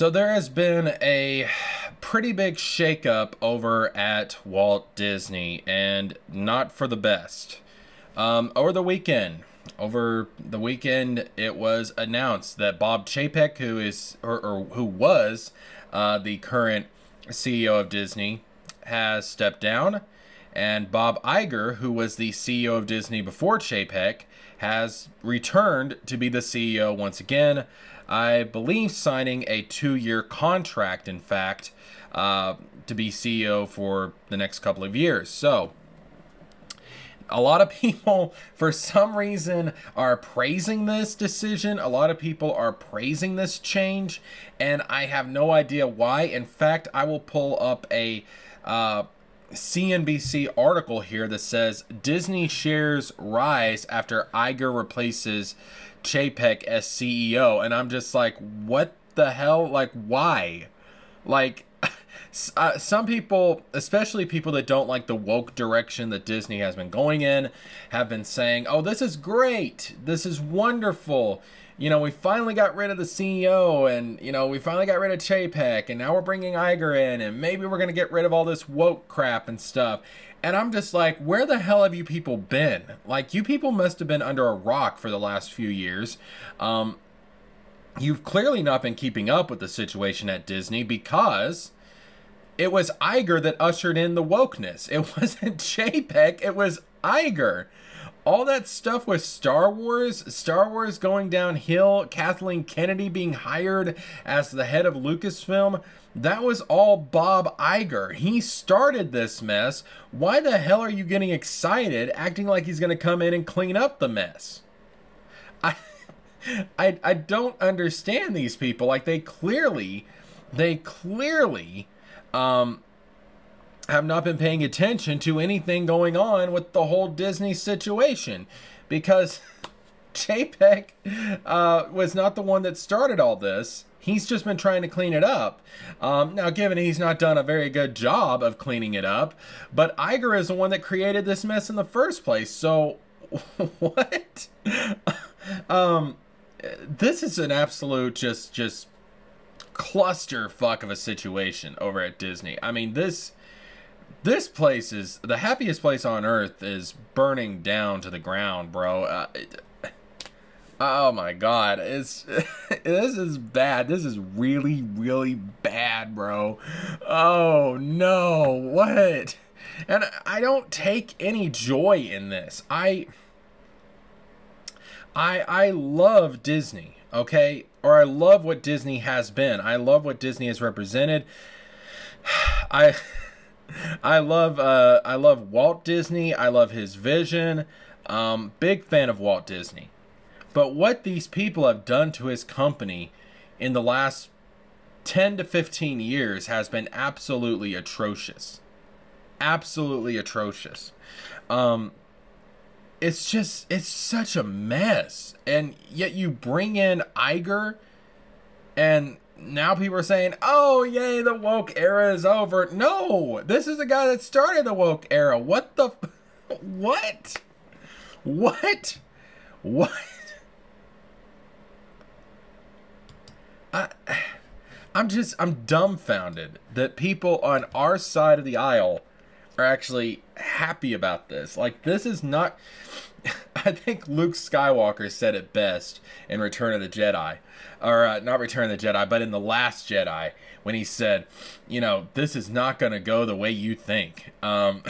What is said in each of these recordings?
So there has been a pretty big shakeup over at Walt Disney, and not for the best. Over the weekend, it was announced that Bob Chapek, who was the current CEO of Disney, has stepped down, and Bob Iger, who was the CEO of Disney before Chapek, has returned to be the CEO once again. I believe signing a 2-year contract, in fact, to be CEO for the next couple of years. So, a lot of people, for some reason, are praising this decision. A lot of people are praising this change, and I have no idea why. In fact, I will pull up a CNBC article here that says Disney shares rise after Iger replaces Chapek as CEO, and I'm just like, what the hell? Like, why? Like, some people, especially people that don't like the woke direction that Disney has been going in, have been saying, oh, this is great, this is wonderful, you know, we finally got rid of the CEO, and, you know, we finally got rid of Chapek, and now we're bringing Iger in, and maybe we're going to get rid of all this woke crap and stuff. And I'm just like, where the hell have you people been? Like, you people must have been under a rock for the last few years. You've clearly not been keeping up with the situation at Disney, because it was Iger that ushered in the wokeness. It wasn't Chapek, it was Iger. All that stuff with Star Wars going downhill, Kathleen Kennedy being hired as the head of Lucasfilm, that was all Bob Iger. He started this mess. Why the hell are you getting excited, acting like he's going to come in and clean up the mess? I don't understand these people. Like, they clearly have not been paying attention to anything going on with the whole Disney situation, because Chapek was not the one that started all this. He's just been trying to clean it up. Now, given he's not done a very good job of cleaning it up, but Iger is the one that created this mess in the first place. So, what? This is an absolute just clusterfuck of a situation over at Disney. I mean, this place is the happiest place on earth, is burning down to the ground, bro. Oh my God, this is bad. This is really, really bad, bro. Oh no, what? And I don't take any joy in this. I love Disney, okay? Or I love what Disney has been. I love what Disney has represented. I love Walt Disney. I love his vision. Big fan of Walt Disney. But what these people have done to his company in the last 10 to 15 years has been absolutely atrocious. Absolutely atrocious. It's such a mess. And yet you bring in Iger, and now people are saying, oh, yay, the woke era is over. No, this is the guy that started the woke era. What the... What? What? What? I'm dumbfounded that people on our side of the aisle are actually happy about this. Like, this is not... I think Luke Skywalker said it best in Return of the Jedi. Or, not Return of the Jedi, but in The Last Jedi, when he said, you know, this is not going to go the way you think. Oh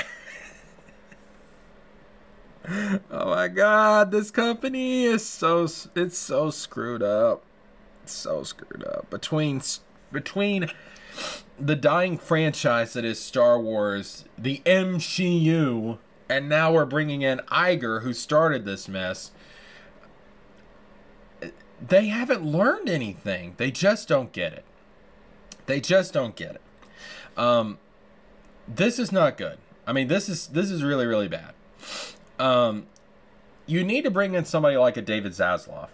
my God, this company is it's so screwed up. It's so screwed up. Between the dying franchise that is Star Wars, the MCU, and now we're bringing in Iger, who started this mess. They haven't learned anything. They just don't get it. They just don't get it. This is not good. I mean, this is really, really bad. You need to bring in somebody like a David Zaslav.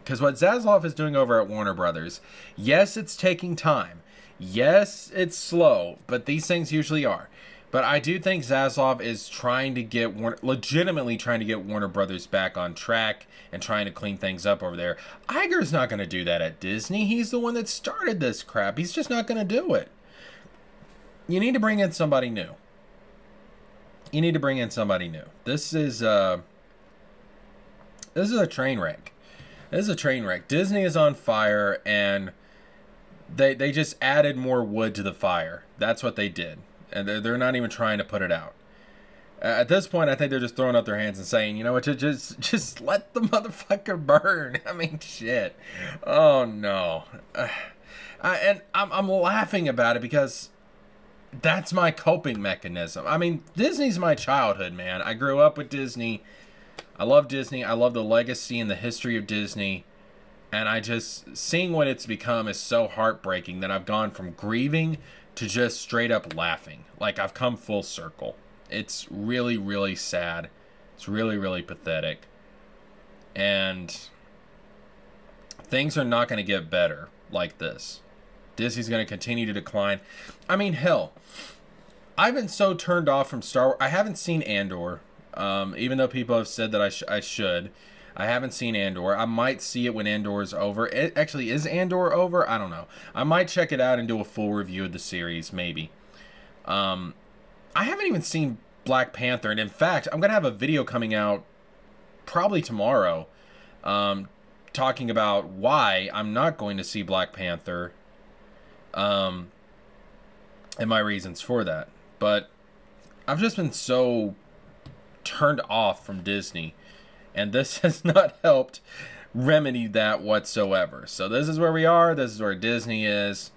Because what Zaslav is doing over at Warner Brothers, yes, it's taking time. Yes, it's slow, but these things usually are. But I do think Zaslav is trying to get legitimately trying to get Warner Brothers back on track and trying to clean things up over there. Iger's not going to do that at Disney. He's the one that started this crap. He's just not going to do it. You need to bring in somebody new. You need to bring in somebody new. This is a train wreck. This is a train wreck. Disney is on fire, and they just added more wood to the fire. That's what they did. And they're not even trying to put it out. At this point, I think they're just throwing up their hands and saying, you know what, just let the motherfucker burn. I mean, shit. Oh, no. And I'm laughing about it because that's my coping mechanism. I mean, Disney's my childhood, man. I grew up with Disney. I love Disney. I love the legacy and the history of Disney. And seeing what it's become is so heartbreaking that I've gone from grieving to just straight up laughing. Like, I've come full circle. It's really, really sad. It's really, really pathetic. And things are not going to get better like this. Disney's going to continue to decline. I mean, hell, I've been so turned off from Star Wars. I haven't seen Andor, even though people have said that I should. I haven't seen Andor. I might see it when Andor is over. Actually, is Andor over? I don't know. I might check it out and do a full review of the series, maybe. I haven't even seen Black Panther. And in fact, I'm going to have a video coming out probably tomorrow talking about why I'm not going to see Black Panther and my reasons for that. But I've just been so turned off from Disney. And this has not helped remedy that whatsoever. So this is where we are. This is where Disney is.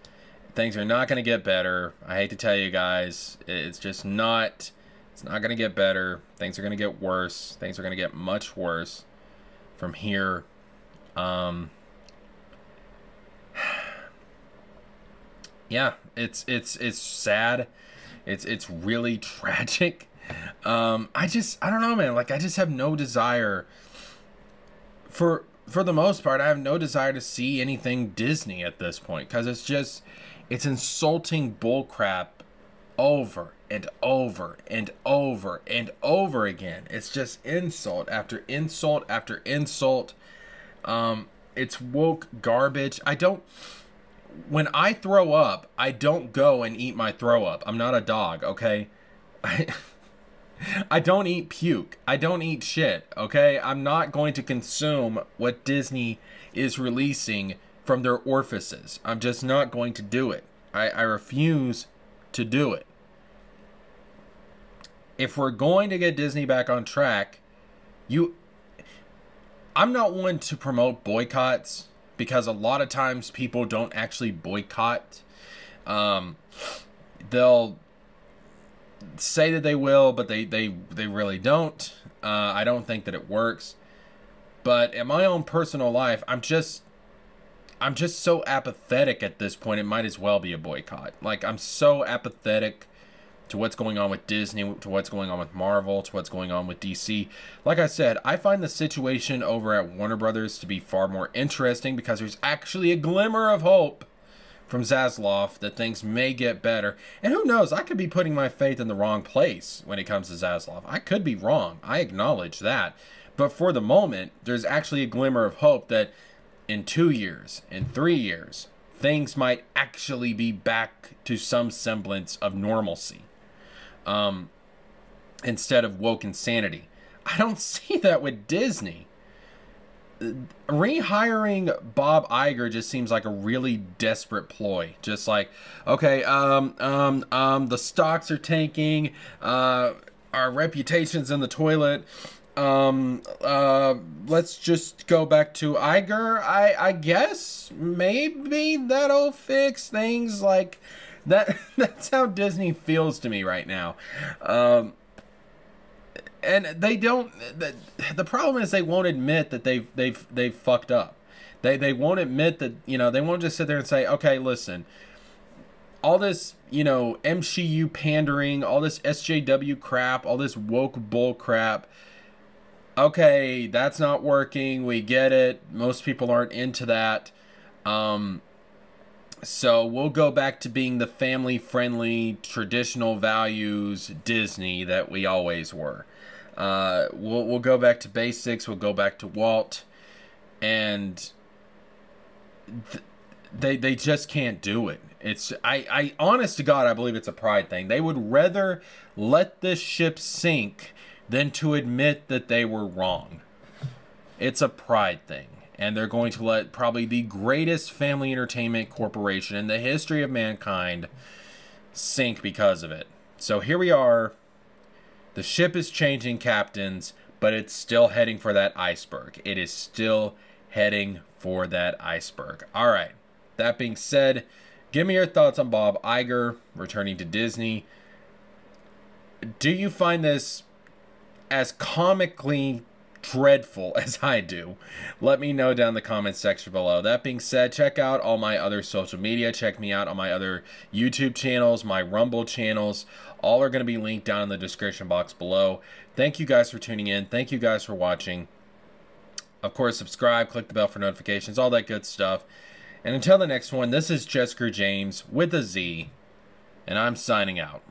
Things are not going to get better. I hate to tell you guys. It's just not. It's not going to get better. Things are going to get worse. Things are going to get much worse from here. Yeah, it's sad. It's really tragic. I don't know, man. Like, I just have no desire for the most part. I have no desire to see anything Disney at this point, because it's insulting bullcrap over and over and over and over again. It's just insult after insult after insult. It's woke garbage. When I throw up, I don't go and eat my throw up. I'm not a dog, okay? I don't eat puke. I don't eat shit, okay? I'm not going to consume what Disney is releasing from their orifices. I'm just not going to do it. I refuse to do it. If we're going to get Disney back on track, I'm not one to promote boycotts, because a lot of times people don't actually boycott. They'll say that they will, but they really don't. I don't think that it works. But in my own personal life, I'm just so apathetic at this point. It might as well be a boycott. Like, I'm so apathetic to what's going on with Disney, to what's going on with Marvel, to what's going on with DC. Like I said, I find the situation over at Warner Brothers to be far more interesting, because there's actually a glimmer of hope from Zaslav that things may get better. And who knows, I could be putting my faith in the wrong place when it comes to Zaslav. I could be wrong. I acknowledge that. But for the moment, there's actually a glimmer of hope that in 2 years, in 3 years, things might actually be back to some semblance of normalcy. Instead of woke insanity. I don't see that with Disney. Rehiring Bob Iger just seems like a really desperate ploy. Just like, okay, the stocks are tanking, our reputation's in the toilet. Let's just go back to Iger. I guess maybe that'll fix things. Like that. That's how Disney feels to me right now. And they don't. The problem is they won't admit that they've fucked up. They won't admit that, you know, they won't just sit there and say, okay, listen, all this, you know, MCU pandering, all this SJW crap, all this woke bull crap. Okay, that's not working. We get it. Most people aren't into that. So we'll go back to being the family-friendly, traditional values Disney that we always were. We'll go back to basics. We'll go back to Walt, and they just can't do it. It's I honest to God, I believe it's a pride thing. They would rather let this ship sink than to admit that they were wrong. It's a pride thing. And they're going to let probably the greatest family entertainment corporation in the history of mankind sink because of it. So here we are. The ship is changing captains, but it's still heading for that iceberg. It is still heading for that iceberg. All right. That being said, give me your thoughts on Bob Iger returning to Disney. Do you find this as comically dreadful as I do? Let me know down in the comments section below. That being said, check out all my other social media. Check me out on my other YouTube channels, my Rumble channels. All are going to be linked down in the description box below. Thank you guys for tuning in. Thank you guys for watching. Of course, subscribe, click the bell for notifications, all that good stuff. And until the next one, this is Jessica James with a Z, and I'm signing out.